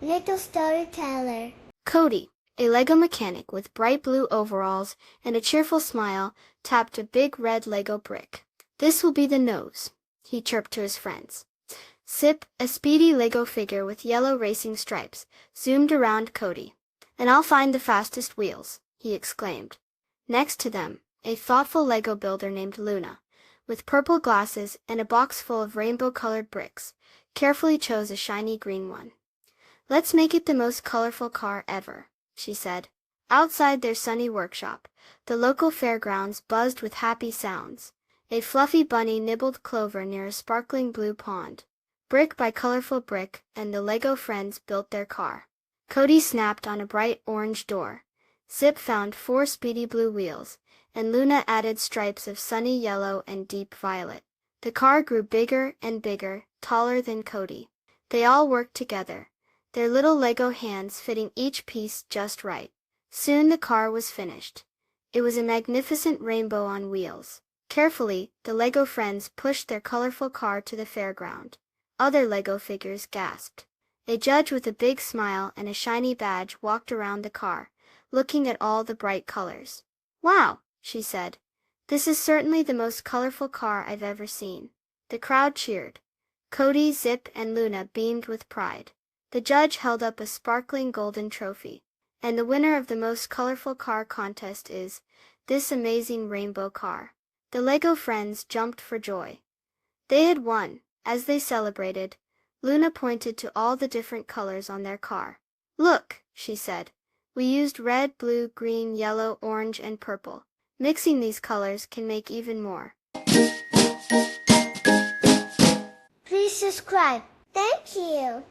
Little storyteller. Cody, a Lego mechanic with bright blue overalls and a cheerful smile, tapped a big red Lego brick. "This will be the nose," he chirped to his friends. Sip, a speedy Lego figure with yellow racing stripes, zoomed around Cody. "And I'll find the fastest wheels," he exclaimed. Next to them, a thoughtful Lego builder named Luna, with purple glasses and a box full of rainbow-colored bricks, carefully chose a shiny green one. "Let's make it the most colorful car ever," she said. Outside their sunny workshop, the local fairgrounds buzzed with happy sounds. A fluffy bunny nibbled clover near a sparkling blue pond. Brick by colorful brick, and the Lego friends built their car. Cody snapped on a bright orange door. Zip found 4 speedy blue wheels, and Luna added stripes of sunny yellow and deep violet. The car grew bigger and bigger, taller than Cody. They all worked together, their little Lego hands fitting each piece just right. Soon the car was finished. It was a magnificent rainbow on wheels. Carefully, the Lego friends pushed their colorful car to the fairground. Other Lego figures gasped. A judge with a big smile and a shiny badge walked around the car, looking at all the bright colors. "Wow," she said. "This is certainly the most colorful car I've ever seen." The crowd cheered. Cody, Zip, and Luna beamed with pride. The judge held up a sparkling golden trophy. "And the winner of the most colorful car contest is this amazing rainbow car." The Lego friends jumped for joy. They had won. As they celebrated, Luna pointed to all the different colors on their car. "Look," she said. "We used red, blue, green, yellow, orange, and purple. Mixing these colors can make even more." Please subscribe. Thank you.